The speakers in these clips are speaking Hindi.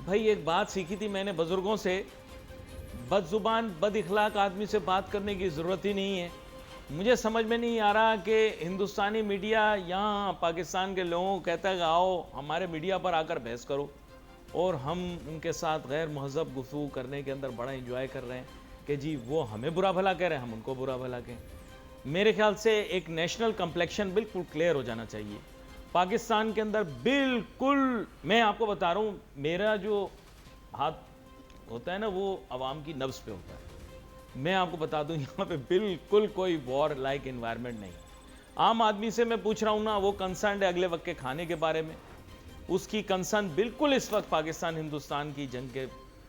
भाई एक बात सीखी थी मैंने बुजुर्गों से, बदजुबान बद इखलाक आदमी से बात करने की ज़रूरत ही नहीं है। मुझे समझ में नहीं आ रहा कि हिंदुस्तानी मीडिया यहाँ पाकिस्तान के लोगों को कहता है कि आओ हमारे मीडिया पर आकर बहस करो, और हम उनके साथ गैर महज़ब गुफ्तगू करने के अंदर बड़ा इंजॉय कर रहे हैं कि जी वो हमें बुरा भला कह रहे हैं, हम उनको बुरा भला कहें। मेरे ख्याल से एक नेशनल कम्प्लेक्शन बिल्कुल क्लियर हो जाना चाहिए पाकिस्तान के अंदर। बिल्कुल मैं आपको बता रहा हूँ, मेरा जो हाथ होता है ना वो अवाम की नब्ज़ पे होता है। मैं आपको बता दूं यहाँ पे बिल्कुल कोई वॉर लाइक एनवायरनमेंट नहीं। आम आदमी से मैं पूछ रहा हूँ ना, वो कंसर्न है अगले वक्त के खाने के बारे में, उसकी कंसर्न बिल्कुल इस वक्त पाकिस्तान हिंदुस्तान की जंग के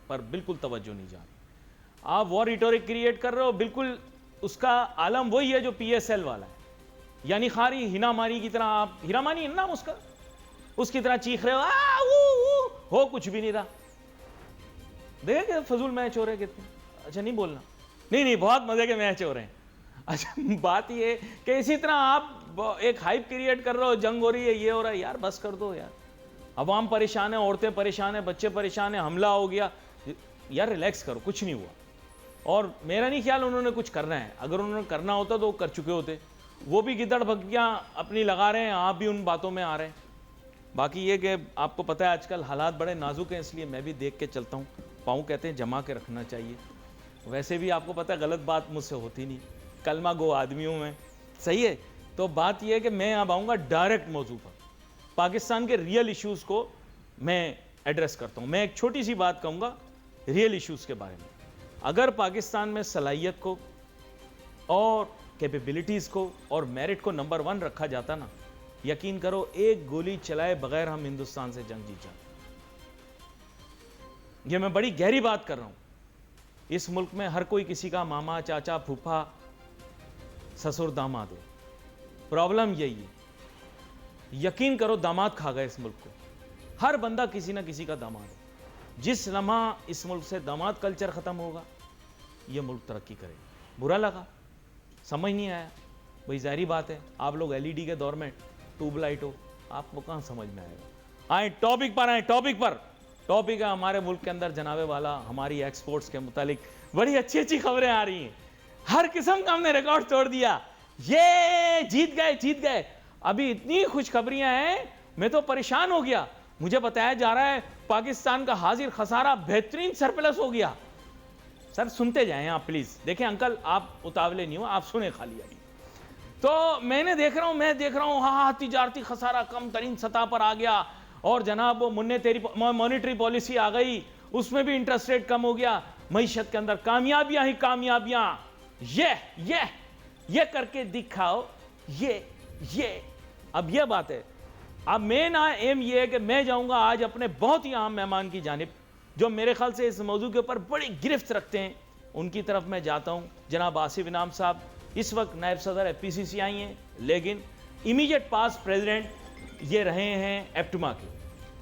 पर बिल्कुल तवज्जो नहीं जा रही। आप वॉर रिटोरिक क्रिएट कर रहे हो, बिल्कुल उसका आलम वही है जो PSL वाला है, यानी खारी हिनामारी की तरह। आप हिरामानी है ना उसका, उसकी तरह चीख रहे हो कुछ भी नहीं रहा। देखे फजूल मैच हो रहे कितने। अच्छा नहीं बोलना, नहीं बहुत मजे के मैच हो रहे हैं। अच्छा बात ये कि इसी तरह आप एक हाइप क्रिएट कर रहे हो, जंग हो रही है, ये हो रहा है, यार बस कर दो यार। अवाम परेशान है, औरतें परेशान है, बच्चे परेशान है, हमला हो गया, यार रिलैक्स करो, कुछ नहीं हुआ। और मेरा नहीं ख्याल उन्होंने कुछ करना है, अगर उन्होंने करना होता तो वो कर चुके होते। वो भी गिदड़ भगकियाँ अपनी लगा रहे हैं, आप भी उन बातों में आ रहे हैं। बाकी ये कि आपको पता है आजकल हालात बड़े नाजुक हैं, इसलिए मैं भी देख के चलता हूँ। पाँव कहते हैं जमा के रखना चाहिए। वैसे भी आपको पता है गलत बात मुझसे होती नहीं, कलमा गो आदमी हूँ मैं, सही है। तो बात यह है कि मैं अब आऊँगा डायरेक्ट मौजू पर, पाकिस्तान के रियल इश्यूज़ को मैं एड्रेस करता हूँ। मैं एक छोटी सी बात कहूँगा रियल इश्यूज़ के बारे में। अगर पाकिस्तान में सलाहियत को और कैपेबिलिटीज़ को और मेरिट को नंबर 1 रखा जाता ना, यकीन करो एक गोली चलाए बगैर हम हिंदुस्तान से जंग जीत जाते। ये मैं बड़ी गहरी बात कर रहा हूँ। इस मुल्क में हर कोई किसी का मामा, चाचा, फूफा, ससुर, दामाद है। प्रॉब्लम यही है, यकीन करो दामाद खा गए इस मुल्क को। हर बंदा किसी ना किसी का दामाद है। जिस लम्हा इस मुल्क से दामाद कल्चर खत्म होगा, ये मुल्क तरक्की करेगा। बुरा लगा, समझ नहीं आया, भाई जाहिर बात है, आप लोग LED के दौर में ट्यूबलाइट हो, आपको कहां समझ में आएगा। आए टॉपिक पर, आए टॉपिक पर। टॉपिक है हमारे मुल्क के अंदर जनाबे वाला, हमारी एक्सपोर्ट्स के मुतालिक बड़ी अच्छी अच्छी खबरें आ रही हैं। हर किस्म का हमने रिकॉर्ड तोड़ दिया, ये जीत गए। अभी इतनी खुशखबरियां हैं, मैं तो परेशान हो गया। मुझे बताया जा रहा है पाकिस्तान का हाजिर खसारा बेहतरीन सरप्लस हो गया। सर सुनते जाएं आप प्लीज, देखें अंकल आप उतावले नहीं हो, आप सुने खाली अभी। तो मैं देख रहा हूं हाँ तिजारती खसारा कम तरीन सतह पर आ गया, और जनाब वो मॉनिटरी पॉलिसी आ गई, उसमें भी इंटरेस्ट रेट कम हो गया। मईशत के अंदर कामयाबियां ही कामयाबियां, ये करके दिखाओ, ये अब ये बात है। अब मेन एम ये है कि मैं जाऊंगा आज अपने बहुत ही अहम मेहमान की जानिब, जो मेरे ख्याल से इस मौजू के ऊपर बड़ी गिरफ्त रखते हैं, उनकी तरफ मैं जाता हूं। जनाब आसिफ इनाम साहब इस वक्त नायब सदर FPCCI हैं, लेकिन इमीडिएट पास प्रेसिडेंट ये रहे हैं एप्टमा के,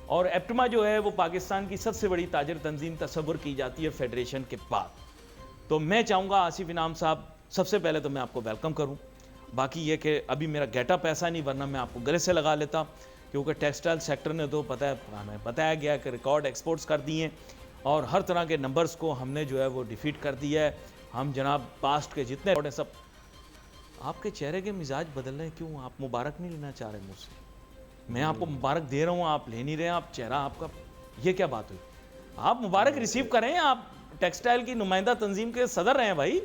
और एप्टमा जो है वो पाकिस्तान की सबसे बड़ी ताजर तंजीम तस्वुर की जाती है फेडरेशन के बाद। तो मैं चाहूँगा आसिफ इनाम साहब सबसे पहले तो मैं आपको वेलकम करूँ। बाकी ये कि अभी मेरा गेटअप ऐसा नहीं, वरना मैं आपको गले से लगा लेता, क्योंकि टेक्सटाइल सेक्टर ने तो पता है हमें बताया गया कि रिकॉर्ड एक्सपोर्ट्स कर दिए हैं, और हर तरह के नंबर्स को हमने जो है वो डिफीट कर दिया है। हम जनाब पास्ट के जितने रिकॉर्ड हैं सब। आपके चेहरे के मिजाज बदल रहे हैं, क्यों? आप मुबारक नहीं लेना चाह रहे मुझसे? मैं आपको मुबारक दे रहा हूँ, आप ले नहीं रहे, आप चेहरा आपका, ये क्या बात हुई? आप मुबारक रिसीव करें, आप टेक्सटाइल की नुमाइंदा तंजीम के सदर रहे हैं भाई,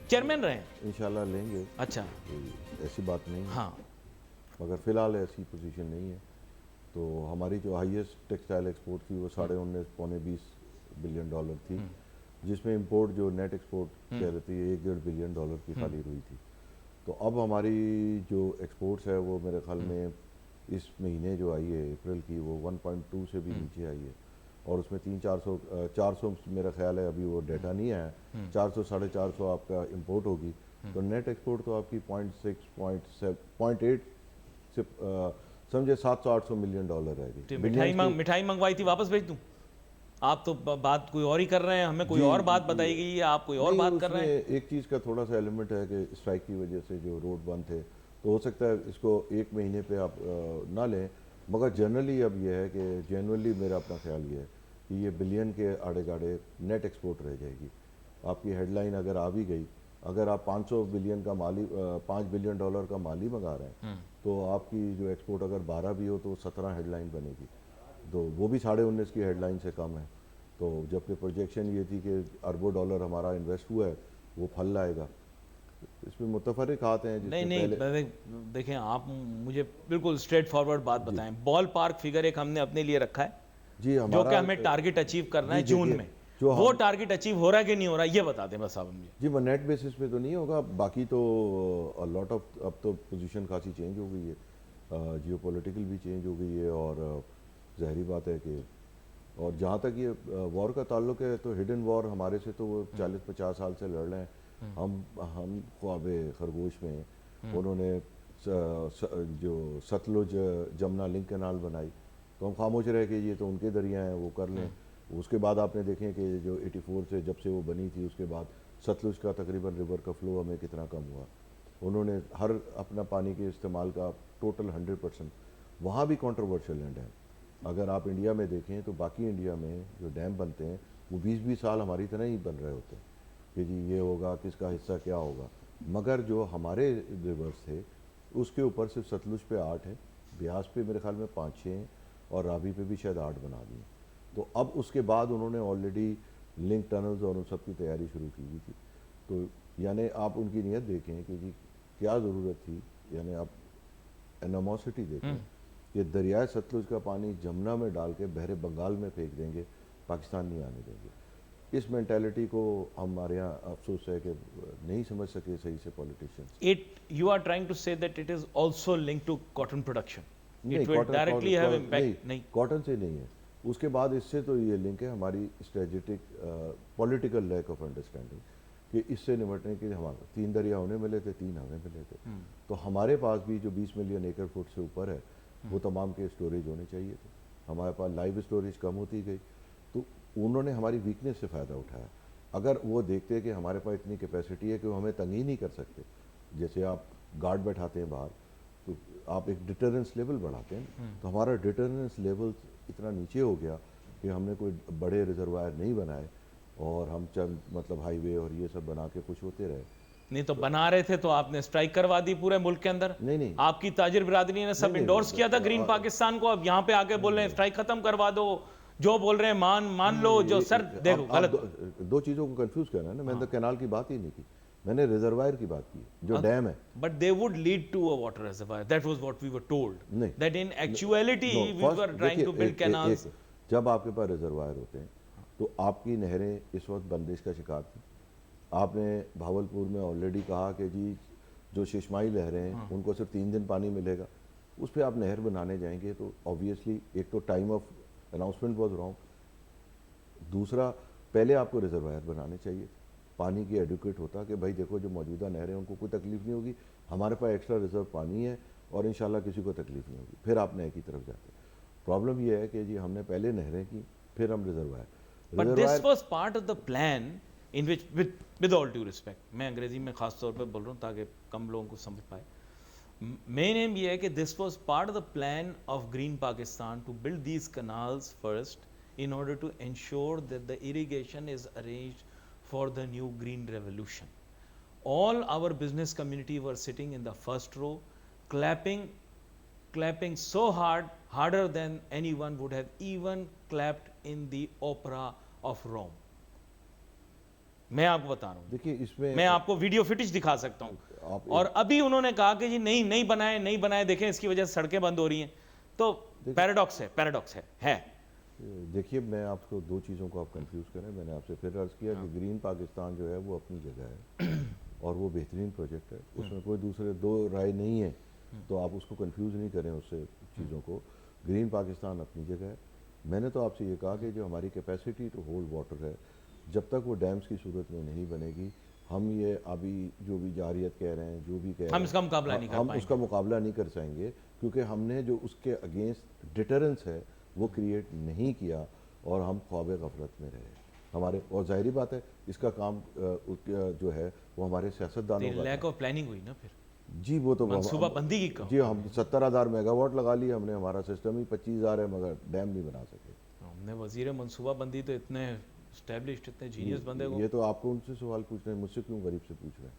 चेयरमैन रहे हैं। इंशाल्लाह लेंगे। अच्छा, ऐसी बात नहीं है, हाँ, मगर फ़िलहाल ऐसी पोजीशन नहीं है। तो हमारी जो हाईएस्ट टेक्सटाइल एक्सपोर्ट थी वो 19.5 पौने 20 बिलियन डॉलर थी, जिसमें इंपोर्ट जो नेट एक्सपोर्ट कह रही थी 1.5 बिलियन डॉलर की खाली हुई थी। तो अब हमारी जो एक्सपोर्ट्स है वो मेरे ख्याल में इस महीने जो आई है अप्रैल की, वो 1.2 से भी नीचे आई है, और उसमें 400 मेरा ख्याल है, अभी वो डाटा नहीं आया, 400 450 आपका इंपोर्ट होगी। तो नेट एक्सपोर्ट तो आपकी 0.6 0.8 से समझे 700-800 मिलियन डॉलर रहेगी। मिठाई मंगवाई थी, वापस भेज दूं? आप तो बात कोई और ही कर रहे हैं, हमें कोई और बात बताई गई है, आप कोई और बात कर रहे हैं। एक चीज़ का थोड़ा सा एलिमेंट है कि स्ट्राइक की वजह से जो रोड बंद थे, तो हो सकता है इसको एक महीने पे आप ना लें, मगर जनरली अब यह है कि जेनुअनली मेरा अपना ख्याल ये है कि ये बिलियन के आड़े गाड़े नेट एक्सपोर्ट रह जाएगी। आपकी हेडलाइन अगर आ भी गई, अगर आप 500 बिलियन का माली $5 बिलियन का माली मंगा रहे हैं, तो आपकी जो एक्सपोर्ट अगर 12 भी हो तो 17 हेडलाइन बनेगी, तो वो भी 19.5 की हेडलाइन से कम है। तो जबकि प्रोजेक्शन ये थी कि अरबों डॉलर हमारा इन्वेस्ट हुआ है, वो फल लाएगा। इसमें मुतफर्रिक हाथ हैं। नहीं, देखें आप मुझे बिल्कुल स्ट्रेट फॉरवर्ड बात बताएं। बॉल पार्क फिगर एक हमने अपने लिए रखा है जी, जो कि हमें टारगेट अचीव करना है जून में, वो टारगेट अचीव हो रहा है कि नहीं हो रहा है, ये बता दें बस आप मुझे। जी, वो नेट बेसिस पे तो नहीं होगा, बाकी तो लॉट ऑफ अब तो पोजीशन खासी चेंज हो गई है, जियोपॉलिटिकल भी चेंज हो गई है, और ज़ाहिरी बात है कि और जहाँ तक ये वॉर का ताल्लुक है तो हिडन वॉर हमारे से तो वो 40-50 साल से लड़ रहे हैं। हम ख्वाबे खरगोश में उन्होंने जो सतलुज जमुना लिंक कैनाल बनाई, तो हम खामोश रह के ये तो उनके दरिया हैं, वो कर लें। उसके बाद आपने देखें कि जो 84 से जब से वो बनी थी, उसके बाद सतलुज का तकरीबन रिवर का फ्लो हमें कितना कम हुआ। उन्होंने हर अपना पानी के इस्तेमाल का टोटल 100%, वहाँ भी कंट्रोवर्शियल लैंड है। अगर आप इंडिया में देखें तो बाकी इंडिया में जो डैम बनते हैं वो 20-20 साल हमारी तरह ही बन रहे होते हैं कि जी ये होगा, किसका हिस्सा क्या होगा। मगर जो हमारे रिवर्स थे उसके ऊपर सिर्फ सतलुज पे 8 है, ब्यास पे मेरे ख्याल में 5-6 हैं, और रावी पे भी शायद 8 बना दिए। तो अब उसके बाद उन्होंने ऑलरेडी लिंक टनल्स और उन सब की तैयारी शुरू की हुई थी। तो यानी आप उनकी नीयत देखें कि जी क्या ज़रूरत थी, यानी आप एनोमोसिटी देखें कि दरियाए सतलुज का पानी जमुना में डाल के बहरे बंगाल में फेंक देंगे, पाकिस्तान नहीं आने देंगे। इस मेंटालिटी को हमारे यहाँ अफसोस है कि नहीं समझ सके सही से politicians. You are trying to say that it is also linked to cotton production, it will directly have impact. नहीं, कॉटन से नहीं है। उसके बाद इससे तो ये लिंक है हमारी strategic political lack of understanding कि इससे निपटने के लिए हमारे 3 दरिया उन्हें मिले थे, 3 हमें मिले थे। तो हमारे पास भी जो 20 मिलियन एकड़ फुट से ऊपर है वो तमाम के स्टोरेज होने चाहिए थे। हमारे पास लाइव स्टोरेज कम होती गई, तो उन्होंने हमारी वीकनेस से फ़ायदा उठाया। अगर वो देखते कि हमारे पास इतनी कैपेसिटी है कि वो हमें तंग ही नहीं कर सकते, जैसे आप गार्ड बैठाते हैं बाहर तो आप एक डिटरेंस लेवल बढ़ाते हैं, तो हमारा डिटरेंस लेवल इतना नीचे हो गया कि हमने कोई बड़े रिजर्वायर नहीं बनाए और हम चंद मतलब हाईवे और ये सब बना के खुश होते रहे। नहीं तो बना रहे थे तो आपने स्ट्राइक करवा दी पूरे मुल्क के अंदर। नहीं, आपकी ताजिर बिरादरी ने सब इंडोर्स किया था ग्रीन पाकिस्तान को। अब यहाँ पे आके बोल रहे हैं स्ट्राइक खत्म करवा दो, जो बोल रहे हैं मान लो। जो सर देखो गलत दो चीज़ों को कंफ्यूज करना है ना। मैंने तो कैनाल की बात ही नहीं की, मैंने रिजर्वायर की बात की जो डैम है। But they would lead to a water reservoir, that was what we were told, that in actuality we were trying to build canals. जब आपके पास रिजर्वायर होते हैं तो आपकी नहरें इस वक्त बंदिश का शिकार थी। आपने भावलपुर में ऑलरेडी कहा कि जी जो शिशमाई लहरें हैं उनको सिर्फ 3 दिन पानी मिलेगा, उस पर आप नहर बनाने जाएंगे तो ऑब्वियसली एक तो टाइम ऑफ अनाउंसमेंट बहुत रॉन्ग, दूसरा पहले आपको रिजर्वायर बनाने चाहिए, पानी की एडुकेट होता कि भाई देखो जो मौजूदा नहरें उनको कोई तकलीफ नहीं होगी, हमारे पास एक्स्ट्रा रिजर्व पानी है और इंशाल्लाह किसी को तकलीफ नहीं होगी, फिर आप नहर की तरफ जाते। प्रॉब्लम यह है कि जी हमने पहले नहरें की फिर हम reservoir. But this was part of the plan in which with all due respect, मैं अंग्रेजी में खास तौर पे बोल रहा हूँ ताकि कम लोगों को समझ पाए। मेन एम ये है कि this was part of the plan of green Pakistan to build these canals first in order to ensure that the irrigation is arranged for the new green revolution. All our business community were sitting in the first row, clapping so hard, harder than anyone would have even clapped in the opera of Rome. मैं आपको बता रहा हूँ, देखिए इसमें मैं आपको वीडियो फिटिश दिखा सकता हूँ। और अभी उन्होंने कहा कि जी नहीं बनाए, देखें इसकी वजह से सड़कें बंद हो रही हैं। तो पैराडॉक्स है। देखिए मैं आपको 2 चीज़ों को आप कंफ्यूज करें। मैंने आपसे फिर अर्ज़ किया कि ग्रीन पाकिस्तान जो है वो अपनी जगह है और वो बेहतरीन प्रोजेक्ट है, उसमें कोई दूसरे 2 राय नहीं है, तो आप उसको कंफ्यूज नहीं करें उससे चीज़ों को। ग्रीन पाकिस्तान अपनी जगह है। मैंने तो आपसे ये कहा कि जो हमारी कैपेसिटी टू होल्ड वाटर है, जब तक वो डैम्स की सूरत में नहीं बनेगी, हम ये अभी जो भी जारियत कह रहे हैं, जो भी कह रहे हैं, हम उसका मुकाबला नहीं कर पाएंगे। हम उसका मुकाबला नहीं कर पाएंगे क्योंकि हमने जो उसके अगेंस्ट डिटरेंस है वो क्रिएट नहीं किया और हम ख्वाबे गफलत में रहे हमारे। और जाहिर बात है इसका काम जो है वो हमारे सियासतदानों का लैक ऑफ प्लानिंग हुई ना फिर। जी वो तो मनसूबाबंदी की कम। जी हम 70,000 मेगावाट लगा लिए हमने, हमारा सिस्टम ही 25,000 है मगर डैम नहीं बना सके। हमने वजीर मनसूबाबंदी तो इतने स्टैब्लिश्ड, इतने जीनियस बंदे को ये तो आपको उनसे सवाल पूछ रहे हैं, मुझसे क्यों गरीब से पूछ रहे हैं?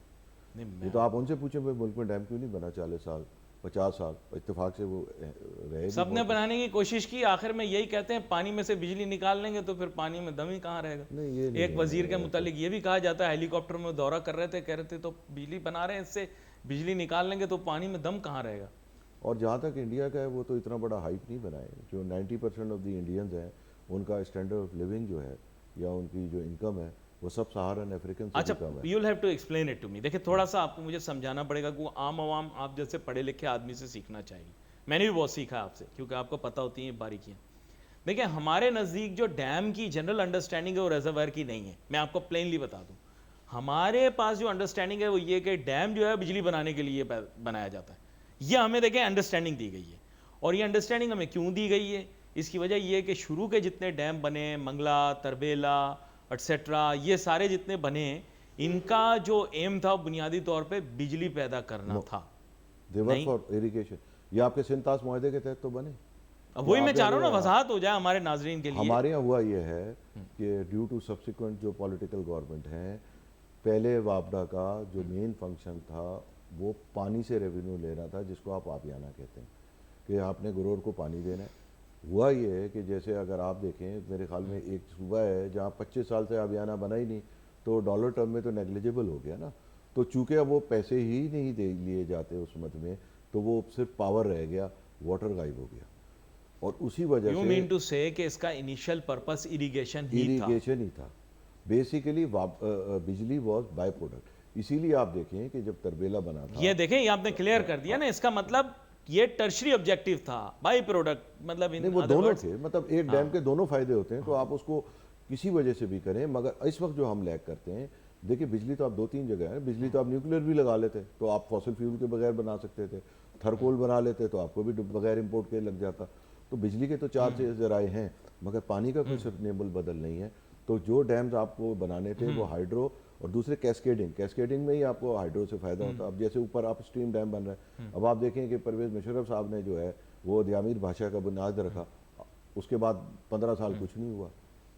नहीं ये मैं तो आप उनसे पूछें भाई मुल्क में डैम क्यों नहीं बना 40 साल 50 साल, इत्तेफाक से वो रहे भी सबने बहुत। बनाने की कोशिश की, आखिर में यही कहते हैं पानी में से बिजली निकाल लेंगे तो फिर पानी में दम ही कहाँ रहेगा। नहीं ये नहीं एक है, वजीर के मुतालिक ये भी कहा जाता है, हेलीकॉप्टर में दौरा कर रहे थे, कह रहे थे तो बिजली बना रहे हैं, इससे बिजली निकाल लेंगे तो पानी में दम कहाँ रहेगा। और जहाँ तक इंडिया का है वो तो इतना बड़ा हाइप नहीं बनाए। जो 90% ऑफ द इंडियंस हैं उनका स्टैंडर्ड ऑफ लिविंग जो है या उनकी जो इनकम है वो सब सहारन अफ्रीकन से अच्छा, भी कम है। You will have to explain it to me. देखिए थोड़ा सा आपको मुझे समझाना पड़ेगा कि वो आम आवाम आप जैसे पढ़े लिखे आदमी से सीखना चाहिए। मैंने भी बहुत सीखा है आपसे, क्योंकि आपको पता होती हैं बारीकियाँ। देखिए हमारे नज़दीक जो डैम की जनरल अंडरस्टैंडिंग है वो रेजर्वायर की नहीं है। मैं आपको प्लेनली बता दूं, हमारे पास जो अंडरस्टैंडिंग है वो ये कि डैम जो है बिजली बनाने के लिए बनाया जाता है। ये हमें देखें अंडरस्टैंडिंग दी गई है, और ये अंडरस्टैंडिंग हमें क्यों दी गई है? इसकी वजह ये है कि शुरू के जितने डैम बने, मंगला, तरबेला एटसेट्रा, ये सारे जितने बने, इनका जो एम था बुनियादी तौर पे बिजली पैदा करना था। देवर नहीं। फॉर इरिगेशन, ये आपके सिंतास मुआहदे के तहत तो बने। अब वही तो मैं आप चाह रहा हूँ ना, देखिए, वजाहत हो जाए हमारे नाजरीन के लिए। हमारे यहाँ हुआ ये है कि ड्यू टू सब्सिक्वेंट जो पॉलिटिकल गवर्नमेंट हैं, पहले वापडा का जो मेन फंक्शन था वो पानी से रेवेन्यू लेना था, जिसको आप आबियाना कहते हैं, कि आपने गुरोर को पानी देना है। हुआ ये है कि जैसे अगर आप देखें, मेरे ख्याल में एक सूबा है जहाँ 25 साल से आबियाना बना ही नहीं, तो डॉलर टर्म में तो नेग्लिजिबल हो गया ना। तो चूंकि अब वो पैसे ही नहीं दे लिए जाते उस मद में, तो वो सिर्फ पावर रह गया, वाटर गायब हो गया। और उसी वजह यू से मीन टू से कि इसका इनिशियल पर्पस इरिगेशन ही था। इरिगेशन ही था बेसिकली। बिजली वॉज बाय प्रोडक्ट। इसीलिए आप देखें कि जब तरबेला बना था, ये देखें, ये आपने क्लियर कर दिया ना, इसका मतलब ये टर्शरी ऑब्जेक्टिव था, बाई प्रोडक्ट, मतलब नहीं वो दोनों थे। मतलब एक डैम के दोनों फायदे होते हैं, तो आप उसको किसी वजह से भी करें। मगर इस वक्त जो हम लैग करते हैं, देखिए बिजली तो आप 2-3 जगह है। बिजली तो आप न्यूक्लियर भी लगा लेते, तो आप फॉसिल फ्यूल के बगैर बना सकते थे। थर्कोल बना लेते तो आपको भी बगैर इंपोर्ट के लग जाता। तो बिजली के तो 4 जराए हैं, मगर पानी का कोई सस्टेनेबल बदल नहीं है। तो जो डैम्स आपको बनाने थे वो हाइड्रो और दूसरे कैस्केडिंग में ही आपको हाइड्रो से फायदा होता है। अब जैसे ऊपर आप स्ट्रीम डैम बन रहा है, अब आप देखें कि परवेज मुशर्रफ साहब ने जो है वो दियामीर भाषा का बुनियाद रखा, उसके बाद 15 साल कुछ नहीं हुआ।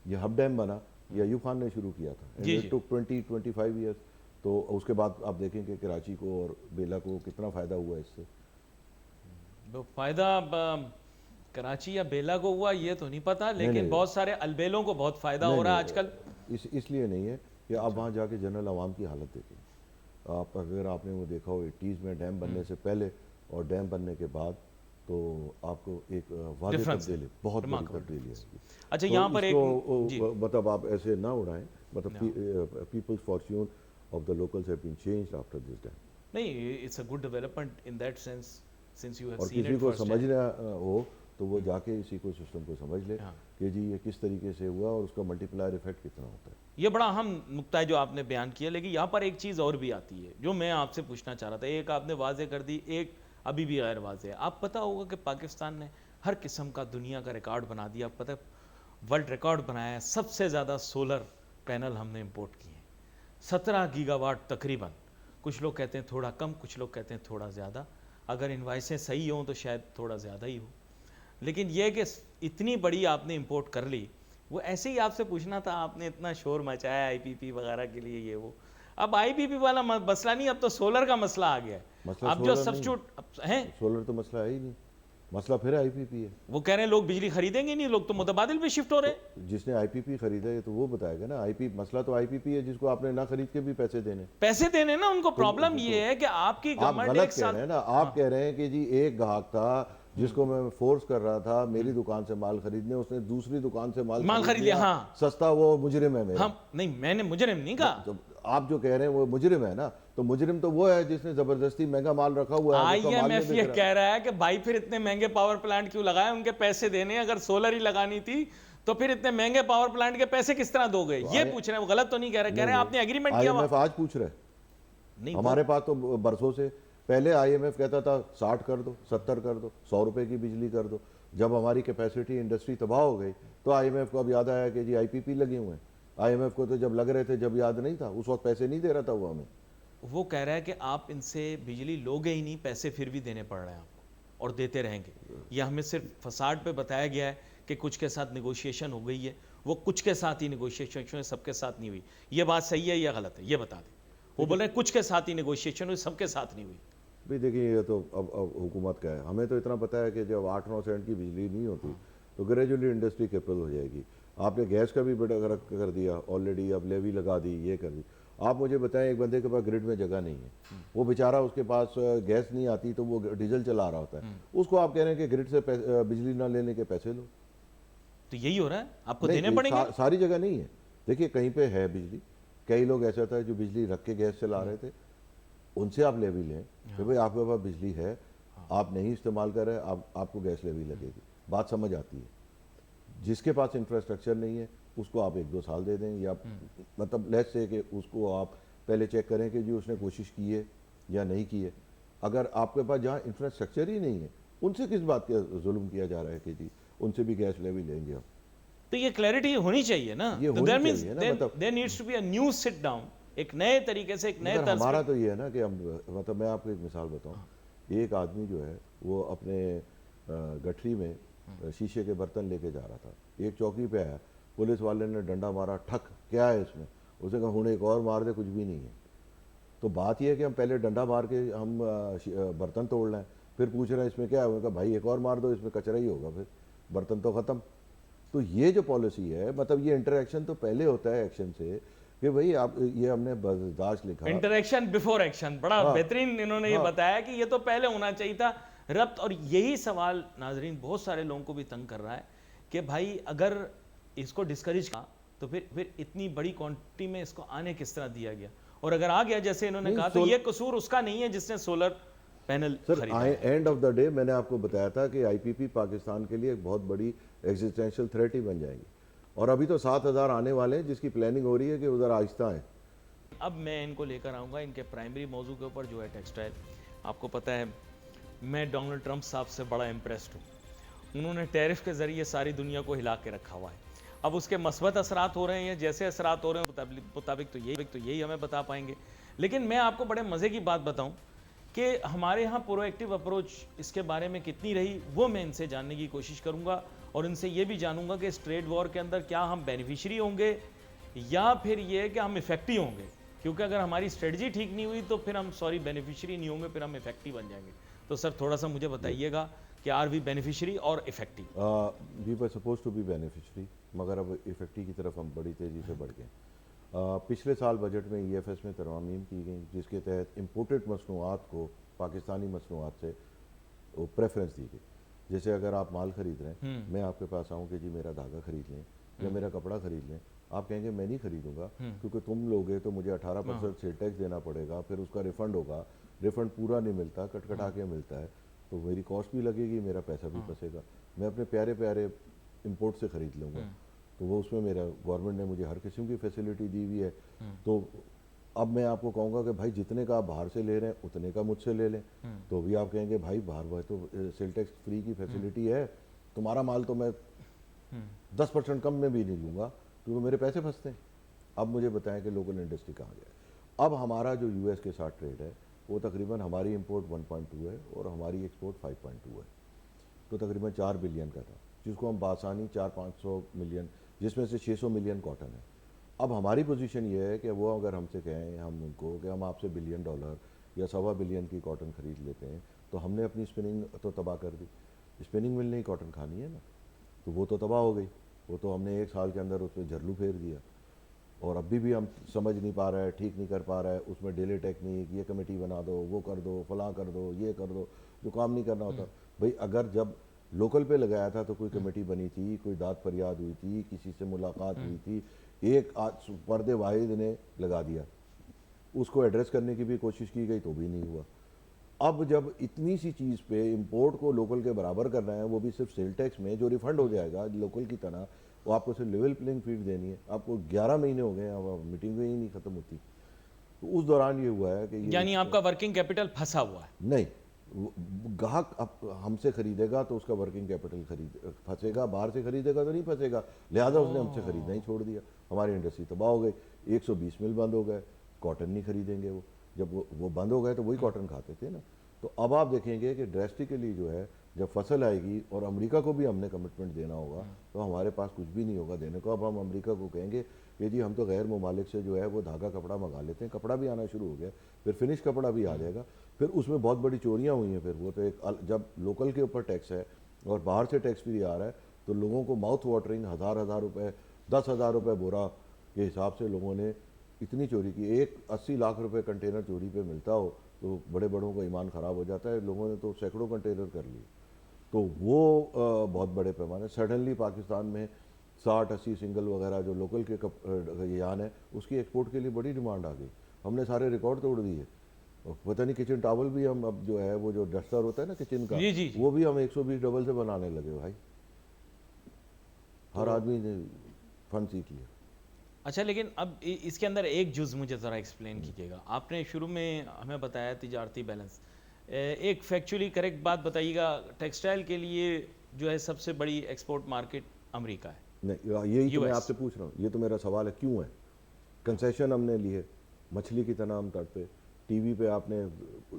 ये हब डैम बना, ये अयूब खान ने शुरू किया था, इट टुक 20-25 ईयर्स। तो उसके बाद आप देखें कि कराची को और बेला को कितना फ़ायदा हुआ इससे। तो फायदा कराची या बेला को हुआ ये तो नहीं पता, लेकिन बहुत सारे अलबेलों को बहुत फायदा हो रहा है आजकल। इसलिए नहीं है कि आप वहाँ जाके जनरल आवाम की हालत देखें। आप अगर आपने वो देखा हो 80s में डैम बनने से पहले और डैम बनने के बाद, तो आपको एक वाज़ेह तब्दीली, बहुत बड़ी तब्दीली है। अच्छा, यहाँ पर एक मतलब आप ऐसे ना उड़ाएं, मतलब peoples fortune of the locals have been changed after this dam. नहीं, it's a good development in that sense, since you have और सीन किसी इट को फर्स्ट। समझना हो तो वो जाके इसी को सिस्टम को समझ ले कि जी ये किस तरीके से हुआ और उसका मल्टीप्लायर इफेक्ट कितना होता है। ये बड़ा अहम नुक्ता है जो आपने बयान किया, लेकिन यहाँ पर एक चीज़ और भी आती है जो मैं आपसे पूछना चाह रहा था। एक आपने वाजे कर दी, एक अभी भी गैर वाजे है। आप पता होगा कि पाकिस्तान ने हर किस्म का दुनिया का रिकॉर्ड बना दिया। पता है, वर्ल्ड रिकॉर्ड बनाया है, सबसे ज़्यादा सोलर पैनल हमने इम्पोर्ट किए हैं, 17 गीगावाट तकरीबन। कुछ लोग कहते हैं थोड़ा कम, कुछ लोग कहते हैं थोड़ा ज़्यादा। अगर इनवाइसें सही हों तो शायद थोड़ा ज़्यादा ही हो, लेकिन यह कि इतनी बड़ी आपने इंपोर्ट कर ली। वो ऐसे ही आपसे पूछना था, आपने इतना शोर मचाया आईपीपी वगैरह के लिए, ये वो। अब आईपीपी वाला मसला नहीं, अब तो सोलर का मसला आ गया है। अब जो सब्स्टिट्यूट है, सोलर तो मसला है ही नहीं, मसला फिर आईपीपी है। वो कह रहे हैं लोग बिजली खरीदेंगे नहीं, लोग तो मुतबादिल पे शिफ्ट हो रहे हैं। जिसने आईपीपी खरीदा है तो वो बताएगा ना। मसला तो आईपीपी है जिसको आपने ना खरीद के भी पैसे देने ना उनको। प्रॉब्लम ये है कि आपकी गवर्नमेंट एक साथ कह रहे हैं ना, आप कह रहे हैं कि जी एक ग्राहक था जिसको मैं फोर्स कर रहा था मेरी दुकान से माल खरीदने, उसने दूसरी दुकान से माल खरीद लिया। हाँ। सस्ता, वो मुजरिम है मेरा। हम नहीं, मैंने मुजरिम नहीं कहा। आप जो कह रहे हैं वो मुजरिम है ना, तो मुजरिम तो वो है जिसने जबरदस्ती महंगा माल रखा हुआ है। IMF ये कह रहा है कि भाई फिर इतने महंगे पावर प्लांट क्यों लगाए, उनके पैसे देने, अगर सोलर ही लगानी थी तो फिर इतने महंगे पावर प्लांट के पैसे किस तरह दोगे। ये पूछ रहे हैं, वो गलत तो नहीं कह रहे, कह रहे हैं आपने एग्रीमेंट किया। IMF आज पूछ रहे नहीं, हमारे पास तो बरसों से पहले IMF कहता था 60 कर दो, 70 कर दो, 100 रुपए की बिजली कर दो। जब हमारी कैपेसिटी इंडस्ट्री तबाह हो गई तो IMF को अब याद आया कि जी IPP लगे हुए हैं। IMF को तो जब लग रहे थे, जब याद नहीं था, उस वक्त पैसे नहीं दे रहा था वो हमें। वो कह रहा है कि आप इनसे बिजली लोगे ही नहीं, पैसे फिर भी देने पड़ रहे हैं आपको और देते रहेंगे। ये हमें सिर्फ फसाड पे बताया गया है कि कुछ के साथ निगोशिएशन हो गई है, वो कुछ के साथ ही निगोशिएशन हुई, सबके साथ नहीं हुई। ये बात सही है या गलत है, ये बता दें। वो बोल रहे हैं कुछ के साथ ही निगोशिएशन हुई, सबके साथ नहीं हुई। भाई देखिए, ये तो अब हुकूमत का है। हमें तो इतना पता है कि जब 8-9 सेंट की बिजली नहीं होती तो ग्रेजुअली इंडस्ट्री कैपेबल हो जाएगी। आपने गैस का भी बड़ा कर दिया ऑलरेडी, अब लेवी लगा दी, ये कर दी। आप मुझे बताएं, एक बंदे के पास ग्रिड में जगह नहीं है, वो बेचारा, उसके पास गैस नहीं आती तो वो डीजल चला रहा होता है, उसको आप कह रहे हैं कि ग्रिड से बिजली ना लेने के पैसे लो। तो यही हो रहा है, आपको नहीं, देने पड़ेंगे। सारी जगह नहीं है। देखिए, कहीं पे है बिजली, कई लोग ऐसा होता है जो बिजली रख के गैस चला रहे थे, उनसे आप लेवी लें कि भाई आपके पास बिजली है, आप नहीं इस्तेमाल कर रहे, आपको गैस लेवी लगेगी। बात समझ आती है। जिसके पास इंफ्रास्ट्रक्चर नहीं है उसको आप 1-2 साल दे दें, या मतलब लेट्स से कि उसको आप पहले चेक करें कि जी उसने कोशिश की है या नहीं की है। अगर आपके पास जहाँ इंफ्रास्ट्रक्चर ही नहीं है, उनसे किस बात का जुल्म किया जा रहा है कि जी उनसे भी गैस लेवी लेंगे हम। तो ये क्लैरिटी होनी चाहिए ना, ये तो होनी दैट मींस चाहिए ना, मतलब there needs to be a new sit down, एक नए तरीके से, एक नए मगर तर्ज हमारा पे। तो ये है ना कि हम, मतलब मैं आपको एक मिसाल बताऊं, एक आदमी जो है वो अपने गठरी में शीशे के बर्तन लेके जा रहा था, एक चौकी पे आया, पुलिस वाले ने डंडा मारा, ठक, क्या है इसमें? उसने कहा हुण एक और मार दे, कुछ भी नहीं है। तो बात यह है कि हम पहले डंडा मार के हम बर्तन तोड़ लें, फिर पूछ रहे हैं इसमें क्या है? उन्होंने कहा भाई एक और मार दो, इसमें कचरा ही होगा, फिर बर्तन तो ख़त्म। तो ये जो पॉलिसी है, मतलब ये इंटरेक्शन तो पहले होता है एक्शन से, कि भाई आप, ये हमने बर्दाश्त लिखा, इंटरेक्शन बिफोर एक्शन, बड़ा हाँ, बेहतरीन इन्होंने ये हाँ, बताया कि ये तो पहले होना चाहिए था रब्त। और यही सवाल नाजरीन बहुत सारे लोगों को भी तंग कर रहा है कि भाई अगर इसको डिस्करेज किया तो फिर इतनी बड़ी क्वांटिटी में इसको आने किस तरह दिया गया, और अगर आ गया जैसे इन्होंने नहीं, कहा तो ये कसूर उसका नहीं है जिसने सोलर पैनल सर खरीदा है। एंड ऑफ द डे मैंने आपको बताया था कि आईपीपी पाकिस्तान के लिए एक बहुत बड़ी एग्जिस्टेंशियल थ्रेट ही बन जाएगी, और अभी तो 7,000 आने वाले हैं जिसकी प्लानिंग हो रही है कि उधर आहिस्ता है। अब मैं इनको लेकर आऊँगा इनके प्राइमरी मौजू के ऊपर जो है टेक्सटाइल। आपको पता है मैं डोनाल्ड ट्रंप साहब से बड़ा इम्प्रेस्ड हूँ। उन्होंने टैरिफ के ज़रिए सारी दुनिया को हिला के रखा हुआ है। अब उसके मस्बत असरात हो रहे हैं, जैसे असरात हो रहे हैं मुताबिक तो यही हमें बता पाएंगे। लेकिन मैं आपको बड़े मज़े की बात बताऊं कि हमारे यहाँ प्रोएक्टिव अप्रोच इसके बारे में कितनी रही, वो मैं इनसे जानने की कोशिश करूँगा, और इनसे ये भी जानूंगा कि इस ट्रेड वॉर के अंदर क्या हम बेनिफिशरी होंगे या फिर ये कि हम इफेक्टिव होंगे। क्योंकि अगर हमारी स्ट्रेटजी ठीक नहीं हुई तो फिर हम बेनिफिशरी नहीं होंगे, फिर हम इफेक्टिव बन जाएंगे। तो सर थोड़ा सा मुझे बताइएगा कि आर वी बेनिफिशरी और effective? We were suppose to be beneficiary, मगर अब इफेक्टिव की तरफ हम बड़ी तेज़ी से बढ़ गए। पिछले साल बजट में EFS में तरमीम की गई जिसके तहत इम्पोर्टेड मसनूआत को पाकिस्तानी मसनूआत से प्रेफरेंस दी गई। जैसे अगर आप माल खरीद रहे हैं, मैं आपके पास आऊँ कि जी मेरा धागा खरीद लें या मेरा कपड़ा खरीद लें, आप कहेंगे मैं नहीं खरीदूंगा क्योंकि तुम लोगे तो मुझे 18% सेल टैक्स देना पड़ेगा, फिर उसका रिफंड होगा, रिफंड पूरा नहीं मिलता, कटकटा के मिलता है, तो मेरी कॉस्ट भी लगेगी, मेरा पैसा भी फंसेगा। मैं अपने प्यारे प्यारे इंपोर्ट से खरीद लूँगा, तो वो उसमें मेरा गवर्नमेंट ने मुझे हर किस्म की फैसिलिटी दी हुई है। तो अब मैं आपको कहूँगा कि भाई जितने का आप बाहर से ले रहे हैं उतने का मुझसे ले लें, तो भी आप कहेंगे भाई बाहर तो सेल टैक्स फ्री की फैसिलिटी है, तुम्हारा माल तो मैं 10% कम में भी नहीं लूँगा क्योंकि मेरे पैसे फंसते हैं। अब मुझे बताएं कि लोकल इंडस्ट्री कहाँ गया। अब हमारा जो US के साथ ट्रेड है वो तकरीबन हमारी इंपोर्ट 1.2 है और हमारी एक्सपोर्ट 5.2 है, तो तकरीबन 4 बिलियन का था, जिसको हम बासानी 400-500 मिलियन, जिसमें से 600 मिलियन कॉटन है। अब हमारी पोजीशन ये है कि वो अगर हमसे कहें हम उनको कि हम आपसे $1 बिलियन या $1.25 बिलियन की कॉटन ख़रीद लेते हैं, तो हमने अपनी स्पिनिंग तो तबाह कर दी। स्पिनिंग मिल नहीं कॉटन खानी है ना, तो वो तो तबाह हो गई, वो तो हमने 1 साल के अंदर उस पर झरलू फेर दिया, और अभी भी हम समझ नहीं पा रहा है, ठीक नहीं कर पा रहा है। उसमें डेली टेक्निक, ये कमेटी बना दो, वो कर दो, फलां कर दो, ये कर दो, जो काम नहीं करना होता। भाई अगर जब लोकल पे लगाया था तो कोई कमेटी बनी थी, कोई दाद फरियाद हुई थी, किसी से मुलाकात हुई थी, एक पर्दे वाहिद ने लगा दिया, उसको एड्रेस करने की भी कोशिश की गई तो भी नहीं हुआ। अब जब इतनी सी चीज़ पे इंपोर्ट को लोकल के बराबर करना है, वो भी सिर्फ सेल टैक्स में जो रिफंड हो जाएगा लोकल की तरह, वो आपको सिर्फ लेवल प्लेइंग फील्ड देनी है। आपको 11 महीने हो गए, अब मीटिंग ही नहीं खत्म होती। तो उस दौरान ये हुआ है कि यानी आपका वर्किंग कैपिटल फंसा हुआ है? नहीं, ग्राहक अब हमसे खरीदेगा तो उसका वर्किंग कैपिटल फंसेगा, बाहर से खरीदेगा तो नहीं फंसेगा, लिहाजा उसने हमसे खरीदना ही छोड़ दिया। हमारी इंडस्ट्री तबाह हो गई, 120 मिल बंद हो गए, कॉटन नहीं खरीदेंगे वो। जब वो बंद हो गए तो वही कॉटन खाते थे ना। तो अब आप देखेंगे कि ड्रेस्टिकली जो है जब फसल आएगी और अमेरिका को भी हमने कमिटमेंट देना होगा तो हमारे पास कुछ भी नहीं होगा देने को। अब हम अमेरिका को कहेंगे कि जी हम तो गैर ममालिक से जो है वो धागा कपड़ा मंगा लेते हैं, कपड़ा भी आना शुरू हो गया, फिर फिनिश कपड़ा भी आ जाएगा, फिर उसमें बहुत बड़ी चोरियां हुई हैं। फिर वो तो एक जब लोकल के ऊपर टैक्स है और बाहर से टैक्स भी आ रहा है तो लोगों को माउथ वाटरिंग 1000 रुपये 10,000 रुपये बोरा के हिसाब से लोगों ने इतनी चोरी की। एक 80 लाख रुपए कंटेनर चोरी पे मिलता हो तो बड़े बड़ों का ईमान ख़राब हो जाता है। लोगों ने तो सैकड़ों कंटेनर कर लिए, तो वो बहुत बड़े पैमाने। सडनली पाकिस्तान में 60-80 सिंगल वगैरह जो लोकल के यान है उसकी एक्सपोर्ट के लिए बड़ी डिमांड आ गई, हमने सारे रिकॉर्ड तोड़ दिए। और पता नहीं किचन टॉवल भी हम अब जो है वो जो डस्टर होता है ना किचन का, जी। वो भी हम 120 डबल से बनाने लगे भाई। हर आदमी ने फन सीख लिया। अच्छा, लेकिन अब इसके अंदर एक जुज़ मुझे ज़रा एक्सप्लेन कीजिएगा। आपने शुरू में हमें बताया तिजारती बैलेंस, एक फैक्चुअली करेक्ट बात बताइएगा। टेक्सटाइल के लिए जो है सबसे बड़ी एक्सपोर्ट मार्केट अमेरिका है। नहीं, यही तो मैं आपसे पूछ रहा हूँ, ये तो मेरा सवाल है, क्यों है? कंसेशन हमने लिए, मछली की तरह हम तड़पे, टीवी पे आपने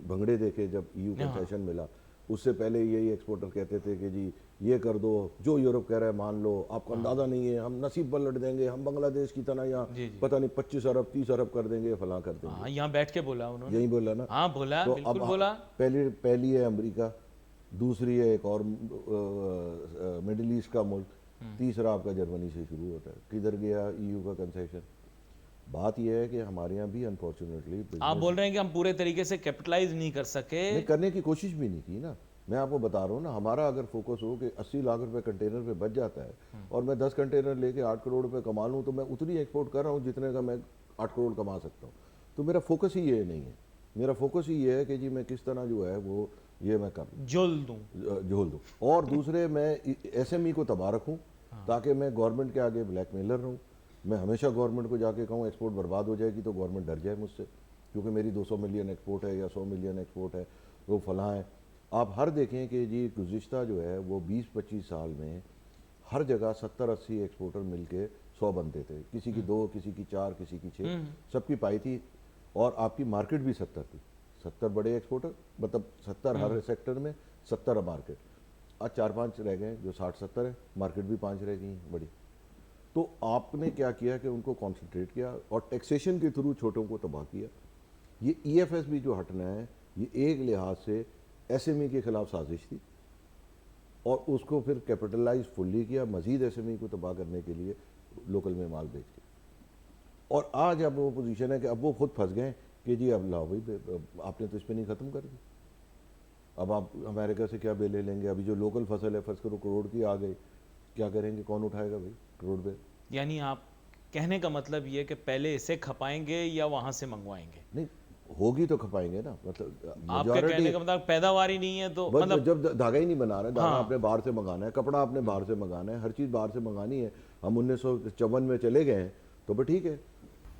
भंगड़े देखे जब ईयू कंसेशन मिला। उससे पहले यही एक्सपोर्टर कहते थे कि जी ये कर दो, जो यूरोप कह रहा है मान लो, आपको अंदाज़ा नहीं है, हम नसीब पलट देंगे, हम बांग्लादेश की तरह यहाँ पता नहीं 25 अरब 30 अरब कर देंगे, फलां कर देंगे। हाँ, यहाँ बैठ के बोला उन्होंने, यही बोला ना। हाँ बोला, तो बिल्कुल अब बोला। पहली है अमेरिका, दूसरी है एक और मिडिल ईस्ट का मुल्क, तीसरा आपका जर्मनी से शुरू होता है। किधर गया ईयू का कंसेशन? बात यह है कि हमारे यहाँ भी अनफॉर्चुनेटली आप बोल रहे हैं कि हम पूरे तरीके से कैपिटलाइज नहीं कर सके, नहीं करने की कोशिश भी नहीं की ना। मैं आपको बता रहा हूँ ना, हमारा अगर फोकस हो कि 80 लाख रुपए कंटेनर पे बच जाता है और मैं 10 कंटेनर लेके 8 करोड़ रुपए कमा लूँ तो मैं उतनी एक्सपोर्ट कर रहा हूँ जितने का मैं 8 करोड़ कमा सकता हूँ। तो मेरा फोकस ही ये नहीं है, मेरा फोकस ही ये है कि जी मैं किस तरह जो है वो ये मैं कर झोल दूँ। और दूसरे मैं SME को तबाह रखूँ ताकि मैं गवर्नमेंट के आगे ब्लैकमेलर रहूँ। मैं हमेशा गवर्नमेंट को जाके कहूँ एक्सपोर्ट बर्बाद हो जाएगी तो गवर्नमेंट डर जाए मुझसे, क्योंकि मेरी 200 मिलियन एक्सपोर्ट है या 100 मिलियन एक्सपोर्ट है, वो फलां है। आप हर देखें कि जी गुज़िश्ता जो है वो 20-25 साल में हर जगह 70-80 एक्सपोर्टर मिलके 100 बनते थे, किसी की 2, किसी की 4, किसी की 6, सबकी पाई थी। और आपकी मार्केट भी 70 थी, 70 बड़े एक्सपोर्टर, मतलब 70 हर सेक्टर में 70 मार्केट। आज 4-5 रह गए जो 60-70 है, मार्केट भी 5 रह गई हैं बड़ी। तो आपने क्या किया कि उनको कॉन्सेंट्रेट किया और टैक्सेशन के थ्रू छोटों को तबाह किया। ये EFS भी जो हटना है ये एक लिहाज से SME के खिलाफ साजिश थी और उसको फिर कैपिटलाइज फुल्ली किया, मजीद SME को तबाह करने के लिए लोकल में माल बेच के। और आज अब वो पोजीशन है कि अब वो खुद फंस गए कि जी अब लाओ भाई आपने तो स्पिनिंग ख़त्म कर दी, अब आप अमेरिका से क्या बेले लेंगे? अभी जो लोकल फसल है फर्स्ट करोड़ की आ गई, क्या करेंगे? कौन उठाएगा भाई करोड़ पे? यानी आप कहने का मतलब ये कि पहले इसे खपाएंगे या वहां से मंगवाएंगे? नहीं होगी तो खपाएंगे ना, मतलब आपके कहने का मतलब पैदावार ही नहीं है तो मतलब जब धागा ही नहीं बना रहे, धागा आपने बाहर से मंगाना है, कपड़ा आपने बाहर से मंगाना है, हर चीज़ बाहर से मंगानी है। हम 1954 में चले गए हैं तो फिर ठीक है।